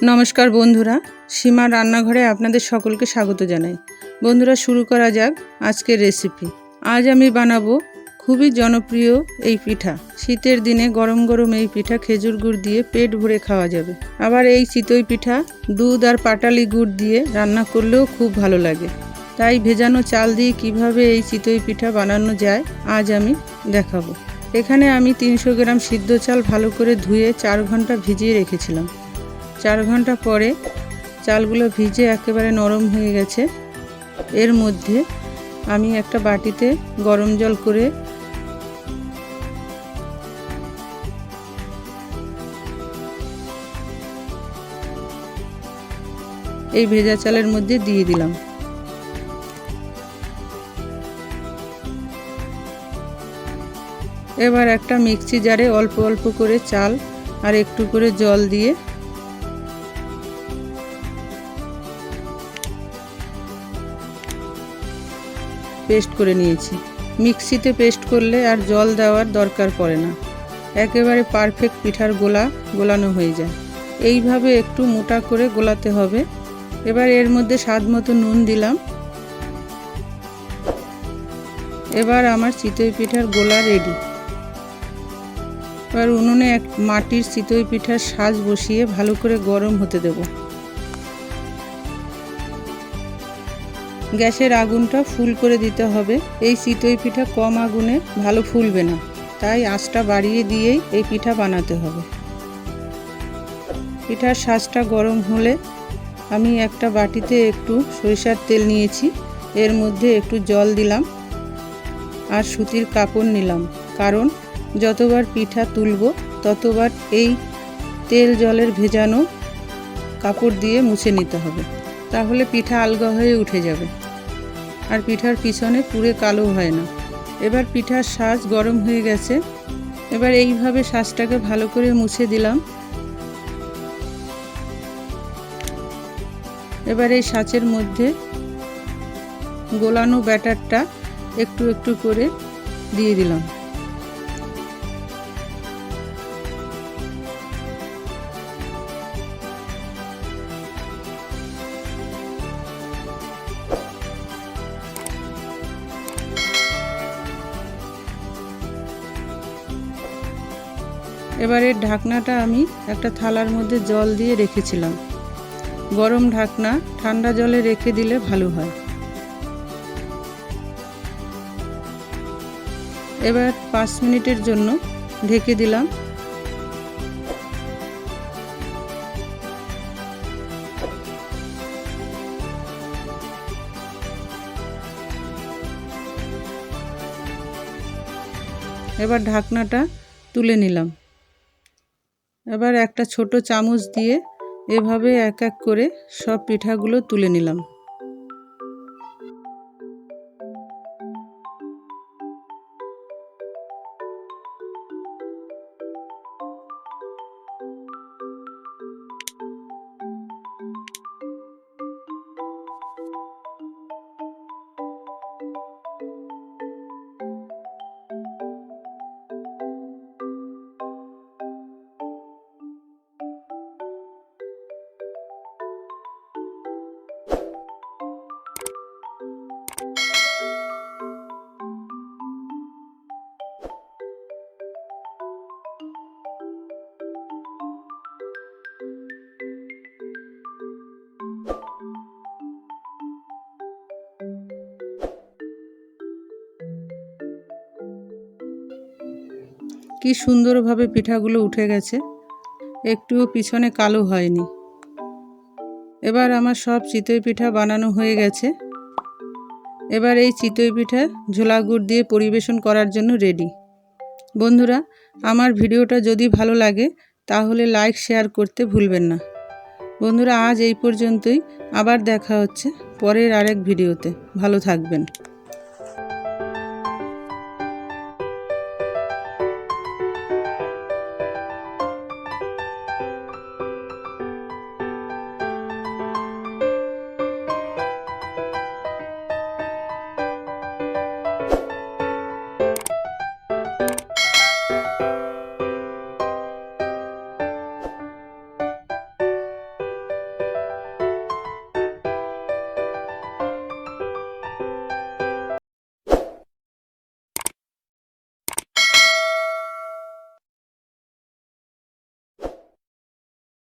नमस्कार बंधुरा सीमार रान्नाघरे आपनादेर सकलके स्वागत जानाई। बंधुरा शुरू करा जाक आजकेर रेसिपि। आज आमी बानाबो खूबई जनप्रिय এই পিঠা। শীতের দিনে গরম গরম এই পিঠা খেজুর গুড় দিয়ে পেট ভরে খাওয়া যাবে। আবার এই চিতই পিঠা দুধ আর পাটালি গুড় দিয়ে রান্না করলেও খুব ভালো লাগে। তাই ভেজানো চাল দিয়ে কিভাবে এই চিতই পিঠা বানানো যায় আজ আমি দেখাবো। এখানে আমি 300 গ্রাম সিদ্ধ চাল ভালো করে ধুয়ে 4 ঘন্টা ভিজিয়ে রেখেছিলাম। 4 ঘন্টা পরে চালগুলো ভিজে একেবারে নরম হয়ে গেছে। এর মধ্যে আমি একটা বাটিতে গরম জল করে এই ভেজা চালের মধ্যে দিয়ে দিলাম। এবার একটা মিক্সি জারে অল্প অল্প করে চাল আর একটু করে জল দিয়ে পেস্ট করে নিয়েছি। মিক্সিতে পেস্ট করলে আর জল দেওয়ার দরকার পড়ে না, একেবারে পারফেক্ট পিঠার গোলানো হয়ে যায়। এইভাবে একটু মোটা করে গোলাতে হবে। এবার এর মধ্যে স্বাদ মতো নুন দিলাম। এবার আমার চিতই পিঠার গোলা রেডি। এবার উনুনে এক মাটির চিতই পিঠার সাজ বসিয়ে ভালো করে গরম হতে দেব। গ্যাসের আগুনটা ফুল করে দিতে হবে। এই চিতই পিঠা কম আগুনে ভালো ফুলবে না, তাই আঁচটা বাড়িয়ে দিয়েই এই পিঠা বানাতে হবে। পিঠার সাজটা গরম হলে আমি একটা বাটিতে একটু সরিষার তেল নিয়েছি। এর মধ্যে একটু জল দিলাম আর সুতির কাপড় নিলাম, কারণ যতবার পিঠা তুলব ততবার এই তেল জলের ভেজানো কাপড় দিয়ে মুছে নিতে হবে, তাহলে পিঠা আলগা হয়ে উঠে যাবে আর পিঠার পিছনে পুরে কালো হয় না। এবার পিঠার সাজ গরম হয়ে গেছে। এবার এইভাবে সাজটাকে ভালো করে মুছে দিলাম। এবার এই সাজের মধ্যে গোলানো ব্যাটারটা একটু একটু করে দিয়ে দিলাম। এবারে ঢাকনাটা আমি একটা থালার মধ্যে জল দিয়ে রেখেছিলাম। গরম ঢাকনা ঠান্ডা জলে রেখে দিলে ভালো হয়। এবার 5 মিনিটের জন্য ঢেকে দিলাম। এবার ঢাকনাটা তুলে নিলাম। এবার একটা ছোট চামচ দিয়ে এভাবে এক এক করে সব পিঠাগুলো তুলে নিলাম। কি সুন্দরভাবে পিঠাগুলো উঠে গেছে, একটুও পিছনে কালো হয়নি। এবার আমার সব চিতই পিঠা বানানো হয়ে গেছে। এবার এই চিতই পিঠা ঝোলা গুড় দিয়ে পরিবেশন করার জন্য রেডি। বন্ধুরা, আমার ভিডিওটা যদি ভালো লাগে তাহলে লাইক শেয়ার করতে ভুলবেন না। বন্ধুরা, আজ এই পর্যন্তই। আবার দেখা হচ্ছে পরের আরেক ভিডিওতে। ভালো থাকবেন।